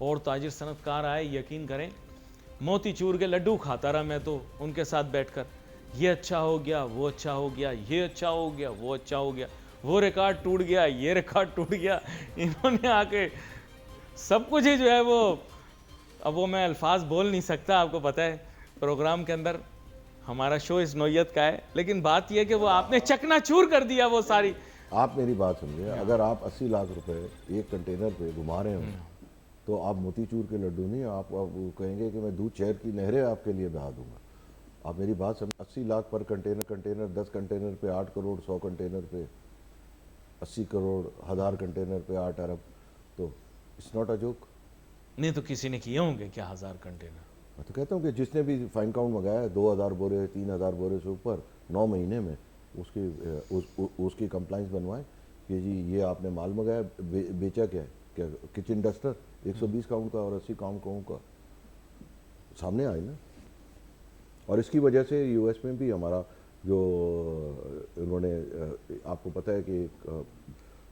और ताजिर सनतकार आए, यकीन करें मोतीचूर के लड्डू खाता रहा मैं तो उनके साथ बैठकर, ये अच्छा हो गया, वो अच्छा हो गया, ये अच्छा हो गया, वो अच्छा हो गया, वो रिकॉर्ड टूट गया, ये रिकॉर्ड टूट गया। इन्होंने आके सब कुछ ही जो है वो, अब वो मैं अल्फाज बोल नहीं सकता, आपको पता है प्रोग्राम के अंदर हमारा शो इस नौयत का है, लेकिन बात यह कि वो आपने चकनाचूर कर दिया वो सारी। आप मेरी बात समझिए, अगर आप 80 लाख रुपए एक कंटेनर पे घुमा रहे हो तो आप मोतीचूर के लड्डू नहीं, आप कहेंगे कि मैं दूध शहर की नहरें आपके लिए बहा दूंगा। आप मेरी बात समझ, 80 लाख पर कंटेनर 10 कंटेनर पे 8 करोड़, 100 कंटेनर पे 80 करोड़, 1000 कंटेनर पे 8 अरब, तो इट्स नॉट अ जोक। नहीं तो किसी ने किए होंगे क्या 1000 कंटेनर? मैं तो कहता हूँ कि जिसने भी फाइन काउंट मंगाया 2000 बोरे 3000 बोरे से ऊपर 9 महीने में उसकी कंप्लाइंस बनवाएं कि जी ये आपने माल मंगाया, बेचा क्या है, क्या किचन डस्टर 120 काउंट का और 80 काउंट का सामने आए ना। और इसकी वजह से US में भी हमारा जो उन्होंने, आपको पता है कि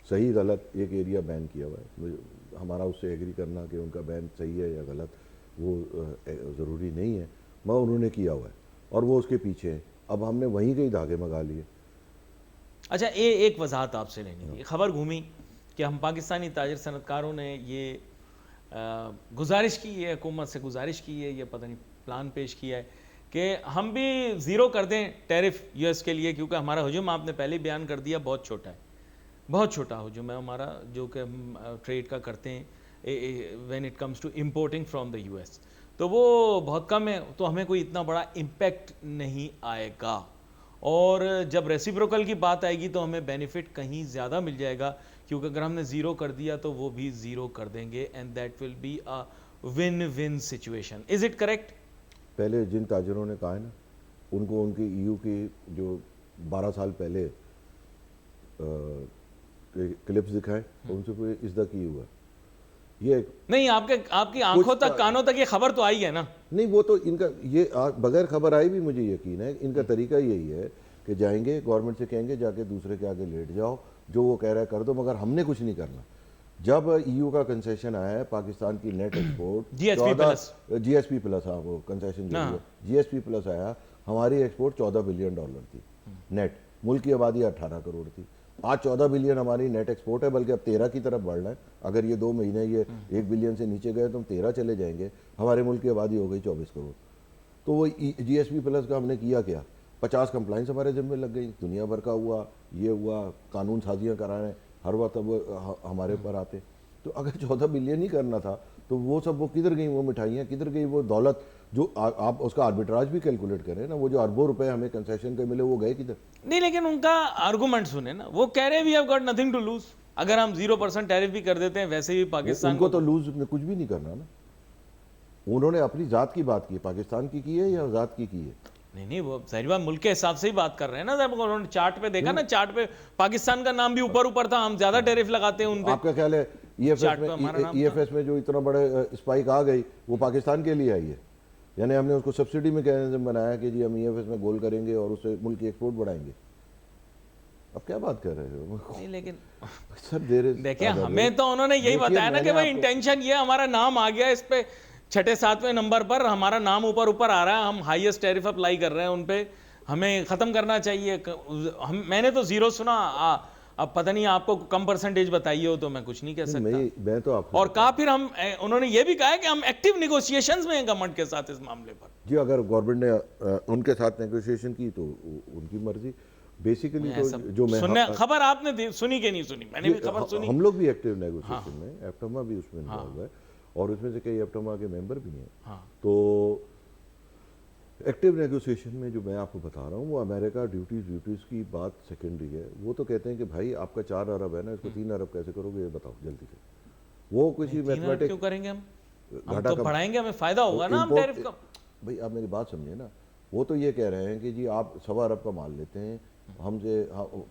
सही गलत एक एरिया बैन किया हुआ है, हमारा उससे एग्री करना कि उनका बैन सही है या गलत वो ज़रूरी नहीं है, मगर उन्होंने किया हुआ है और वो उसके पीछे है। अब हमने वहीं के ही धागे मंगा लिए। अच्छा, एक वजाहत आपसे लेनी थी। खबर घूमी कि हम पाकिस्तानी ताजिर सनतकारों ने ये गुजारिश की है, हुकूमत से गुजारिश की है, ये पता नहीं प्लान पेश किया है कि हम भी ज़ीरो कर दें टैरिफ यूएस के लिए, क्योंकि हमारा हुजूम आपने पहले ही बयान कर दिया बहुत छोटा है, बहुत छोटा हुजूम है हमारा जो कि हम ट्रेड का करते हैं when it comes to importing from the US, तो वो बहुत कम है, तो हमें कोई इतना बड़ा इम्पैक्ट नहीं आएगा। और जब रेसिप्रोकल की बात आएगी तो हमें बेनिफिट कहीं ज़्यादा मिल जाएगा, क्योंकि अगर हमने ज़ीरो कर दिया तो वो भी ज़ीरो कर देंगे, and that will be a win win situation. Is it correct? पहले जिन ताजरों ने कहा है ना, उनको उनकी ईयू की जो 12 साल पहले क्लिप्स दिखाए, उनसे कोई इज़्ज़त की हुआ ये नहीं, आपकी आंखों तक कानों तक ये खबर तो आई है ना? नहीं, वो तो इनका ये बगैर खबर आई भी मुझे यकीन है, इनका तरीका यही है कि जाएंगे गवर्नमेंट से कहेंगे जाके दूसरे के आगे लेट जाओ, जो वो कह रहा है कर दो, मगर हमने कुछ नहीं करना। जब ईयू का कंसेशन आया है पाकिस्तान की नेट एक्सपोर्ट जीएसपी प्लस, हाँ वो कंसेशन जो है जीएसपी प्लस आया, हमारी एक्सपोर्ट $14 बिलियन थी नेट, मुल्क की आबादी 18 करोड़ थी। आज 14 बिलियन हमारी नेट एक्सपोर्ट है, बल्कि अब 13 की तरफ बढ़ रहा है। अगर ये 2 महीने ये 1 बिलियन से नीचे गए तो हम 13 चले जाएंगे, हमारे मुल्क की आबादी हो गई 24 करोड़। तो वो जीएसपी प्लस का हमने किया क्या, 50 कंप्लाइंस हमारे जिम्मे लग गई, दुनिया भर का हुआ, ये हुआ, कानून साजियाँ कराएं, हर वक्त अब हमारे ऊपर आते। तो अगर 14 बिलियन ही करना था तो वो सब वो किधर गई, वो मिठाइयाँ किधर गई, वो दौलत जो आप उसका आर्बिट्राज भी कैलकुलेट करें ना, वो जो अरबों रुपए हमें कंसेशन के मिले वो गए किधर? नहीं, लेकिन उनका आर्गुमेंट सुने ना, वो कह रहे we have got nothing to lose. अगर हम 0% टैरिफ भी कर देते हैं वैसे भी पाकिस्तान उनको तो लूज कुछ भी नहीं करना ना, उन्होंने अपनी जात की बात की, पाकिस्तान की है या जात की है? नहीं, वो सारी बात मुल्क के हिसाब से ही बात कर रहे हैं ना। जब उन्होंने चार्ट पे देखा ना, चार्ट पे पाकिस्तान का नाम भी ऊपर था, हम ज्यादा टैरिफ लगाते हैं उन पे। आपका ख्याल है ईएफएस में जो इतना बड़े स्पाइक आ गई वो पाकिस्तान के लिए आई है? यानी हमने उसको सब्सिडी मैकेनिज्म बनाया कि जी हम ईएफएस में गोल करेंगे और उससे मुल्क की एक्सपोर्ट बढ़ाएंगे। अब क्या बात कर रहे हो? नहीं, लेकिन सर देखिए, हमें तो उन्होंने यही बताया ना कि भाई इंटेंशन ये, हमारा नाम आ गया इस पे 6-7वें नंबर पर, हमारा नाम ऊपर आ रहा है, हम हाईएस्ट टैरिफ अप्लाई कर रहे हैं उन पे, हमें खत्म करना चाहिए। मैंने तो जीरो सुना, अब पता नहीं आपको कम परसेंटेज बताइए हो तो मैं कुछ नहीं कह सकता। मैं तो आपको और कहा फिर उन्होंने ये भी कहा है कि हम एक्टिव निगोशिएशंस में हैं गवर्नमेंट के साथ इस मामले पर। जी, अगर गवर्नमेंट ने उनके साथ नेगोशिएशन की तो उनकी मर्जी। बेसिकली तो जो मैं खबर आपने सुनी कि नहीं सुनी? मैंने भी खबर सुनी। हम लोग भी एक्टिव नेगोशिएशन में, एप्टोमा भी उसमें इन्वॉल्व है और उसमें से कई एप्टोमा के मेंबर भी हैं। तो एक्टिव नेगोशिएशन में जो मैं आपको बता रहा हूँ वो अमेरिका ड्यूटीज़ की बात सेकेंडरी है। वो तो कहते हैं कि भाई आपका 4 अरब है ना, इसको 3 अरब कैसे करोगे ये बताओ जल्दी से। वो किसी मैथमेटिक्स क्यों करेंगे हम तो बढ़ाएंगे, हमें फायदा होगा ना हम टैरिफ का। भाई आप मेरी बात समझिए ना, वो तो ये कह रहे हैं कि जी आप 1.25 अरब का माल लेते हैं, हमसे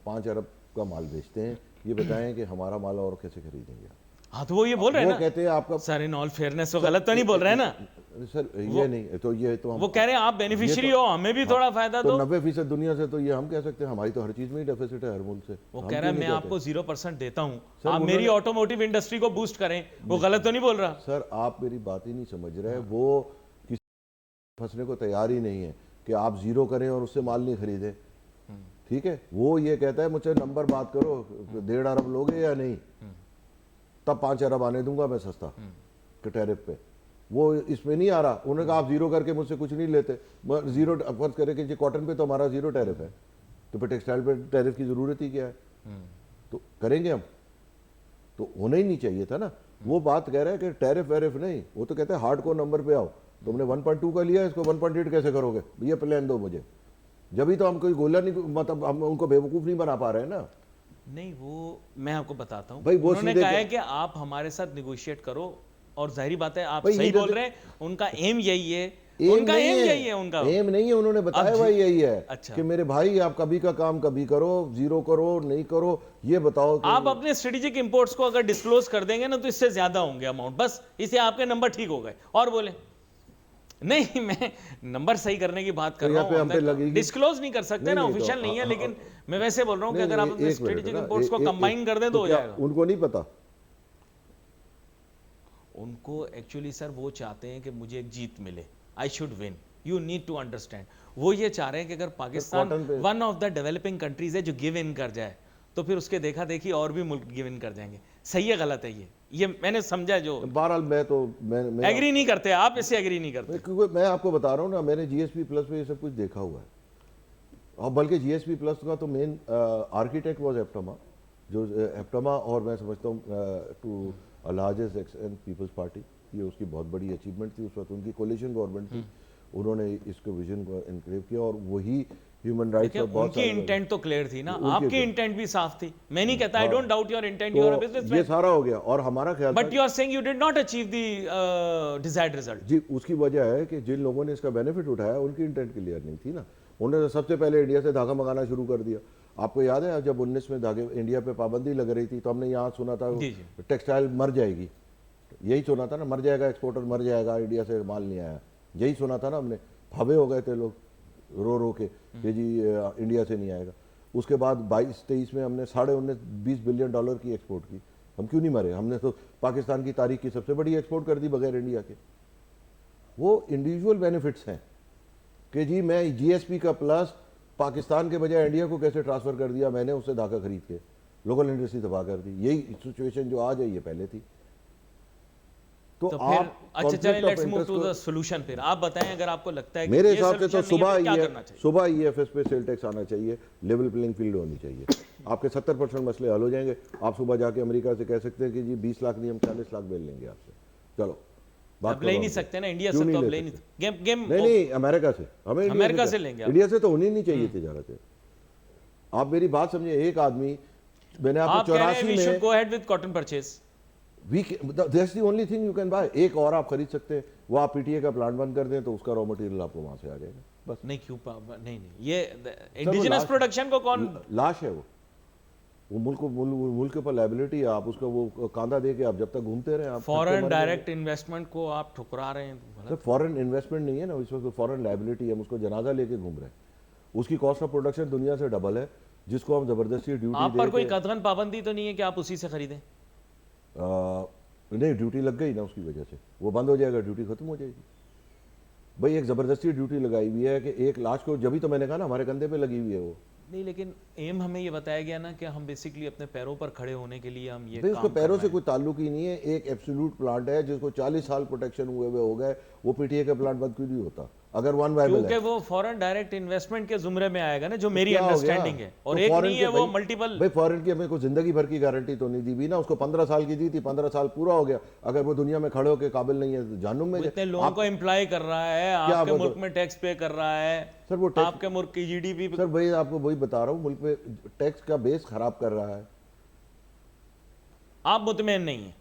5 अरब का माल बेचते हैं, ये बताएं कि हमारा माल और कैसे खरीदेंगे आप? हाँ, तो वो ये बोल रहे हैं ना, कहते हैं आपका सर इन ऑल फेयरनेस वो गलत तो नहीं बोल रहे हैं ना सर, ये नहीं तो ये तो वो कह रहे हैं आप बेनिफिशियरी हो, हमें भी थोड़ा फायदा दो। 90% दुनिया से तो ये हम कह सकते हैं, हमारी तो हर चीज में ही डेफिसिट है हर मुल्क से। वो कह रहा है मैं आपको 0% देता हूँ, आप मेरी ऑटोमोटिव इंडस्ट्री को बूस्ट करें, वो गलत तो नहीं बोल रहा? सर आप मेरी बात ही नहीं समझ रहे, वो किसी फंसने को तैयार ही नहीं है कि आप 0 करें और उससे माल नहीं खरीदें। ठीक है, वो ये कहता है मुझसे नंबर बात करो, 1.5 अरब लोगे या नहीं, तब 5 अरब आने दूंगा मैं सस्ता के टैरिफ पे। वो इसमें नहीं आ रहा, उन्होंने कहा आप 0 करके मुझसे कुछ नहीं लेते, 0 फर्ज करें कि कॉटन पे तो हमारा 0 टैरिफ है, तो फिर टेक्सटाइल पे टैरिफ की जरूरत ही क्या है? तो करेंगे हम, तो होना ही नहीं चाहिए था ना। वो बात कह रहा है कि टैरिफ वैरिफ नहीं, वो तो कहते हैं हार्ड कोर नंबर पे आओ, तुमने 1.2 का लिया, इसको 1.8 कैसे करोगे, ये प्लान दो मुझे। जब ही तो हम कोई गोला नहीं, मतलब हम उनको बेवकूफ़ नहीं बना पा रहे हैं ना। नहीं, वो मैं आपको बताता हूँ, उन्होंने कहा है कि आप हमारे साथ निगोशिएट करो, और जाहिर बात है आप सही बोल रहे हैं, उनका एम यही है, उनका एम यही है, उनका एम नहीं है, उन्होंने बताया हुआ यही है। अच्छा, कि मेरे भाई आप कभी का काम कभी करो, 0 करो नहीं करो, ये बताओ। आप अपने स्ट्रेटेजिक इंपोर्ट्स को अगर डिस्क्लोज कर देंगे ना तो इससे ज्यादा होंगे अमाउंट, बस इसे आपके नंबर ठीक हो गए। और बोले नहीं, मैं नंबर सही करने की बात कर रहा हूँ, डिस्क्लोज नहीं कर सकते ना, ऑफिशियल नहीं है, लेकिन मैं वैसे बोल रहा हूँ कि अगर आप अपने स्ट्रेटेजिक इंपोर्ट्स को कंबाइन कर दें तो हो जाएगा। उनको नहीं पता, उनको एक्चुअली सर वो चाहते हैं कि मुझे एक जीत मिले, I should win, you need to understand. वो ये चाह रहे हैं कि अगर Pakistan one of the developing countries है जो गिव इन कर जाए तो फिर उसके देखा देखी और भी मुल्क गिवन कर जाएंगे। सही है गलत है ये मैंने समझा। जो बहरहाल मैं एग्री नहीं करते आप, इससे एग्री नहीं करते। क्योंकि मैं आपको बता रहा हूँ ना, मैंने जीएसपी प्लस पे ये सब कुछ देखा हुआ है, और बल्कि जीएसपी प्लस का तो मेन आर्किटेक्ट वाज एप्टमा, जो एप्टमा, और मैं समझता हूँ to largest extent Peoples Party, ये उसकी बहुत बड़ी अचीवमेंट थी। उस वक्त उनकी कोलिशन गवर्नमेंट थी, उन्होंने इसको विजन को इनक्रेव किया, और वही ह्यूमन राइट्स और बहुत उनकी इंटेंट तो क्लियर थी ना, आपकी इंटेंट भी साफ थी। मैं नहीं कहता, I don't doubt your intent, you are a businessman, ये सारा हो गया। और हमारा ख्याल, but you are saying you did not achieve the desired result. जी, उसकी वजह है कि जिन लोगों ने इसका बेनिफिट उठाया उनकी इंटेंट क्लियर नहीं थी ना। उन्होंने सबसे पहले इंडिया से धागा मंगाना शुरू कर दिया। आपको याद है जब 19 में धागे इंडिया पे पाबंदी लग रही थी, तो हमने यहाँ सुना था टेक्सटाइल मर जाएगी, यही सुना था ना, मर जाएगा, एक्सपोर्टर मर जाएगा, इंडिया से माल नहीं आया, यही सुना था ना हमने। भावे हो गए थे लोग रो रो के कि जी इंडिया से नहीं आएगा। उसके बाद 22-23 में हमने $19.5 बिलियन की एक्सपोर्ट की। हम क्यों नहीं मरे? हमने तो पाकिस्तान की तारीख की सबसे बड़ी एक्सपोर्ट कर दी बगैर इंडिया के। वो इंडिविजुअल बेनिफिट्स हैं कि जी मैं जीएसपी का प्लस पाकिस्तान के बजाय इंडिया को कैसे ट्रांसफर कर दिया मैंने, उससे धागा खरीद के लोकल इंडस्ट्री तबाह कर दी। यही सिचुएशन जो आज है ये पहले थी। तो फिर अच्छा चलिए, let's move to the solution. फिर आप बताएं, अगर आपको लगता है कि मेरे हिसाब से तो सुबह ईएफएस पे सेल टैक्स आना चाहिए, लेवल प्लेइंग फील्ड होनी चाहिए, आपके 70% मसले हल हो जाएंगे। आप सुबह जाके अमेरिका से कह सकते हैं कि जी 20 लाख नहीं, हम 40 लाख बेल लेंगे आपसे, चलो बात ले नहीं सकते ना इंडिया से, तो अब ले नहीं गेम नहीं अमेरिका से, हमें अमेरिका से लेंगे, इंडिया से तो होनी नहीं चाहिए तिजारत। आप मेरी बात समझे, एक आदमी, मैंने आपको 84 में, we should go ahead with cotton purchase, that's the only thing you can buy. एक और आप खरीद सकते हैं, वो आप पीटीए का प्लांट बंद कर दें तो उसका रॉ मटेरियल आपको वहां से आ जाएगा बस। नहीं क्यों नहीं ये इंडिजिनस प्रोडक्शन को कौन, लाश है वो मुल्क के ऊपर लायबिलिटी है। आप उसका वो कांधा दे के आप जब तक घूमते रहे, आप फॉरेन डायरेक्ट इन्वेस्टमेंट को आप ठुकरा रहे हैं। सर फॉरेन इन्वेस्टमेंट नहीं है ना, इस वक्त फॉरेन लायबिलिटी है, हम उसको जनाजा लेके घूम रहे हैं। उसकी कॉस्ट ऑफ प्रोडक्शन दुनिया से डबल है, जिसको हम जबरदस्ती ड्यूटी आप पर कोई कतरन पाबंदी तो नहीं है कि आप उसी से खरीदें? नहीं, ड्यूटी लग गई ना, उसकी वजह से वो बंद हो जाएगा, ड्यूटी खत्म हो जाएगी। भाई एक जबरदस्ती ड्यूटी लगाई हुई है कि एक लाश को, जब ही तो मैंने कहा ना हमारे कंधे पे लगी हुई है वो। नहीं, लेकिन एम हमें ये बताया गया ना कि हम बेसिकली अपने पैरों पर खड़े होने के लिए हम ये काम उसको पैरों से कोई ताल्लुक ही नहीं है। एक एब्सोल्यूट प्लांट है जिसको 40 साल प्रोटेक्शन हुए हो गए, वो पीटीए का प्लांट बंद क्यों नहीं होता अगर वन वायबल है? क्योंकि वो फॉरेन डायरेक्ट इन्वेस्टमेंट के जुमरे में आएगा ना, जो मेरी अंडरस्टैंडिंग है। और एक नहीं है, वो मल्टीपल। भाई फॉरेन की हमें को जिंदगी भर की गारंटी तो नहीं दी भी ना, उसको 15 साल की दी थी, 15 साल पूरा हो गया, अगर वो दुनिया में खड़े होकर काबिल नहीं है तो जानूं में इतने लोगों को एम्प्लॉय कर रहा है, आपके मुल्क में टैक्स पे कर रहा है सर, वो आपके मुल्क की जीडीपी। सर भाई आपको वही बता रहा हूँ, मुल्क पे टैक्स का बेस खराब कर रहा है। आप मुतमईन नहीं है?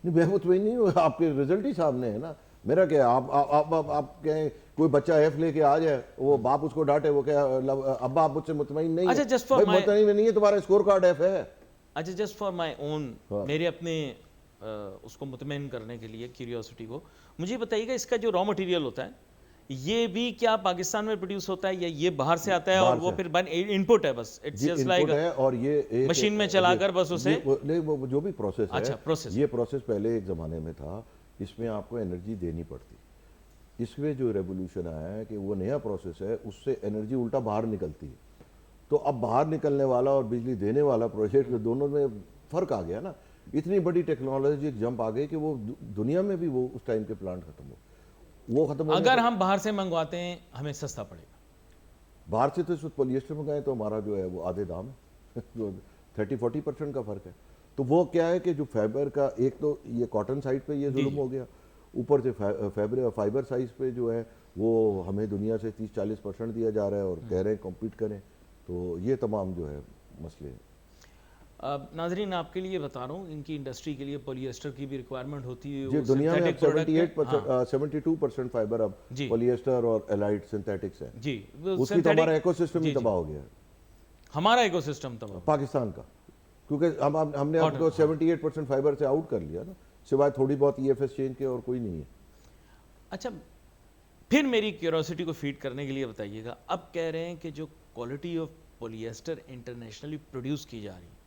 नहीं, मैं मुतमईन नहीं हूँ, आपके रिजल्ट ही सामने है ना। मेरा क्या, आप कहें कोई बच्चा एफ लेके आ जाए, वो बाप उसको डांटे, वो क्या अब्बा आप मुझसे मुतमईन नहीं? अच्छा, जस्ट फॉर मुतमईन नहीं है, तुम्हारा स्कोर कार्ड एफ है। अच्छा, जस्ट फॉर माय ओन, मेरे अपने उसको मुतमईन करने के लिए, क्यूरियोसिटी को, मुझे बताइएगा इसका जो रॉ मटेरियल होता है ये भी क्या पाकिस्तान में प्रोड्यूस होता है या ये बाहर से आता है? और वो फिर इनपुट है बस, इट्स जस्ट लाइक और ये मशीन में चलाकर बस उसे नहीं, वो जो भी प्रोसेस है। अच्छा, प्रोसेस, ये प्रोसेस पहले एक ज़माने में था, इसमें आपको एनर्जी देनी पड़ती। इसमें जो रेवोल्यूशन आया है कि वो नया प्रोसेस है, उससे एनर्जी उल्टा बाहर निकलती है। तो अब बाहर निकलने वाला और बिजली देने वाला प्रोजेक्ट, दोनों में फ़र्क आ गया ना। इतनी बड़ी टेक्नोलॉजी जंप आ गई कि वो दुनिया में भी वो उस टाइम के प्लांट खत्म हो, वो खत्म। अगर हम बाहर से मंगवाते हैं हमें सस्ता पड़ेगा। बाहर से तो पॉलिएस्टर मंगाए तो हमारा जो है वो आधे दाम है, जो 30-40% का फ़र्क है। तो वो क्या है कि जो फाइबर का, एक तो ये कॉटन साइड पे ये जुल्म हो गया, ऊपर से फाइबर साइज पे जो है वो हमें दुनिया से 30-40% दिया जा रहा है और कह रहे हैं कॉम्पीट करें। तो ये तमाम जो है मसले हैं। नाजरीन आपके लिए बता रहा हूँ, इनकी इंडस्ट्री के लिए पॉलिएस्टर की भी रिक्वायरमेंट होती है। जी, दुनिया में 72% फाइबर अब पॉलिएस्टर और एलाइड सिंथेटिक्स है जी। उसकी तो हमारा इकोसिस्टम ही तबाह हो गया है। हमारा इकोसिस्टम तबाह, पाकिस्तान का, क्योंकि हमने आपको 78% फाइबर से आउट कर लिया ना, सिवाय थोड़ी बहुत ईएफएस चेन के और कोई नहीं है। अच्छा, फिर मेरी क्यूरियोसिटी को फीड करने के लिए बताइएगा, अब कह रहे हैं कि जो quality of polyester internationally produce की जा रही है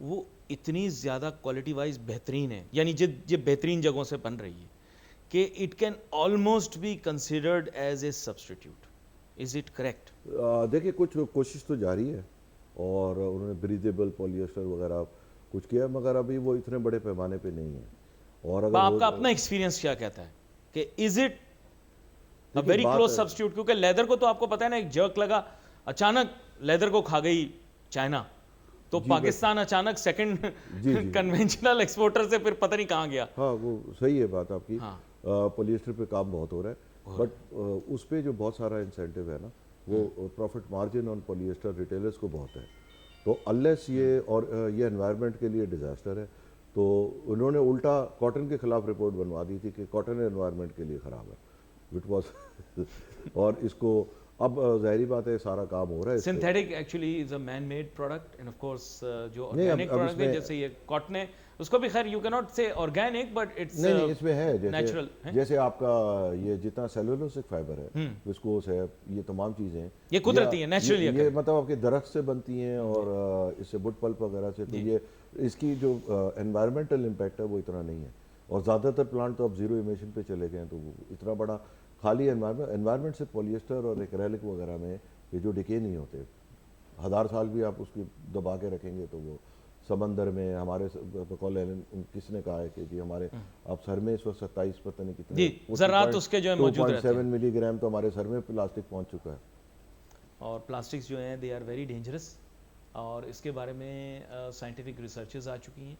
वो इतनी ज़्यादा क्वालिटी वाइज बेहतरीन है, यानी जो बेहतरीन जगहों से बन रही है कि it can almost be considered as a substitute. Is it correct? देखिए, कुछ कोशिश तो जारी है और उन्होंने ब्रीदेबल पॉलिएस्टर वगैरह कुछ किया, मगर अभी वो इतने बड़े पैमाने पे नहीं है। और अगर आपका अपना एक्सपीरियंस क्या कहता है कि इज इट अ देखिए, वेरी बात क्लोज है- सब्स्टिट्यूट? क्योंकि लेदर को तो आपको पता है ना, एक जर्क लगा, अचानक लेदर को खा गई चाइना, तो जी, पाकिस्तान अचानक सेकंड जी, जी। कन्वेंशनल एक्सपोर्टर से फिर पता नहीं कहाँ गया। हाँ, वो सही है बात आपकी। हाँ। पॉलिएस्टर पे काम बहुत हो रहा है, बट उस पे जो बहुत सारा इंसेंटिव है ना, वो profit margin on polyester retailers को बहुत है। तो अनलेस ये, और ये एनवायरनमेंट के लिए डिजास्टर है, तो उन्होंने उल्टा कॉटन के खिलाफ रिपोर्ट बनवा दी थी कि कॉटन एनवायरनमेंट के लिए ख़राब है, विट वॉज और इसको अब जाहिर बात है सारा काम हो रहा है इस पे। Synthetic actually is a man made product, end of course जो नहीं, ऑर्गेनिक अब प्रोडक्ट है इसमें- जैसे ये कॉटन है, उसको भी खैर यू कैन नॉट से ऑर्गेनिक, बट इट्स नहीं, इसमें है नेचुरल जैसे है। जैसे आपका ये जितना सेलुलोसिक फाइबर है, विस्कोस है, ये तमाम चीज़ें हैं, ये कुदरती है, naturally ये occur। मतलब आपके दरख्त से बनती हैं और इससे वुड पल्प वगैरह से, तो ये इसकी जो एनवायरमेंटल इम्पैक्ट है वो इतना नहीं है। और ज़्यादातर प्लांट तो अब जीरो इमिशन पे चले गए हैं, तो वो इतना बड़ा खाली एनवायरमेंट से पॉलिएस्टर और एक्रेलिक वगैरह में ये जो डिके नहीं होते, 1000 साल भी आप उसकी दबा के रखेंगे तो वो समंदर में हमारे बकौल किसने कहा है कि जी हमारे अब सर में इस वक्त 27 पता नहीं कितने जी, ज़रात उसके जो है मौजूद रहते हैं। 2.7 मिलीग्राम तो हमारे सर में प्लास्टिक पहुंच चुका है। और प्लास्टिक्स जो हैं दे आर वेरी डेंजरस, और इसके बारे में साइंटिफिक रिसर्चेस आ चुकी हैं।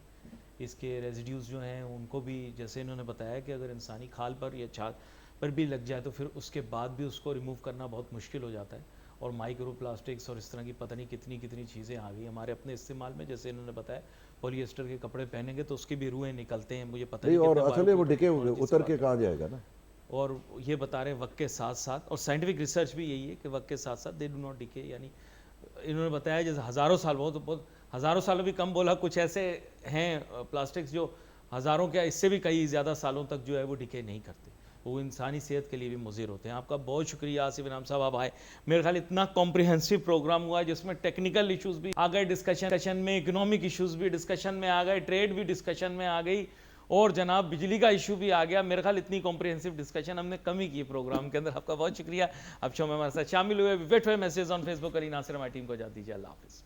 इसके रेजिड्यूज जो हैं उनको भी, जैसे इन्होंने बताया कि अगर इंसानी खाल पर या छाल पर भी लग जाए तो फिर उसके बाद भी उसको रिमूव करना बहुत मुश्किल हो जाता है। और माइक्रो प्लास्टिक्स और इस तरह की पता नहीं कितनी कितनी चीज़ें आ गई हमारे अपने इस्तेमाल में। जैसे इन्होंने बताया पॉलिएस्टर के कपड़े पहनेंगे तो उसके भी रुएं निकलते हैं, मुझे पता नहीं, नहीं और कितने असल में वो बार डिके technology से उतर बात के है। कहाँ जाएगा ना। और ये बता रहे हैं वक्त के साथ साथ, और साइंटिफिक रिसर्च भी यही है कि वक्त के साथ साथ दे डू नॉट डिके, यानी इन्होंने बताया जैसे हज़ारों साल, बहुत हज़ारों सालों भी कम बोला, कुछ ऐसे हैं प्लास्टिक्स जो हज़ारों क्या इससे भी कई ज़्यादा सालों तक जो है वो डिके नहीं करते, वो इंसानी सेहत के लिए भी मुज़िर होते हैं। आपका बहुत शुक्रिया आसिफ इनाम साहब, आप आए। मेरे ख्याल इतना कॉम्प्रिहेंसिव प्रोग्राम हुआ है जिसमें टेक्निकल इश्यूज़ भी आ गए डिस्कशन में, इकोनॉमिक इश्यूज़ भी डिस्कशन में आ गए, ट्रेड भी डिस्कशन में आ गई, और जनाब बिजली का इशू भी आ गया। मेरे ख्याल इतनी कॉम्प्रिहेंसिव डिस्कशन हमने कम ही की प्रोग्राम के अंदर। आपका बहुत शुक्रिया, आप शो में हमारे साथ शामिल हुए। Wait for message on Facebook. Qari Nasir हमारी टीम को इजाज़त दीजिए। अल्लाह हाफिज़।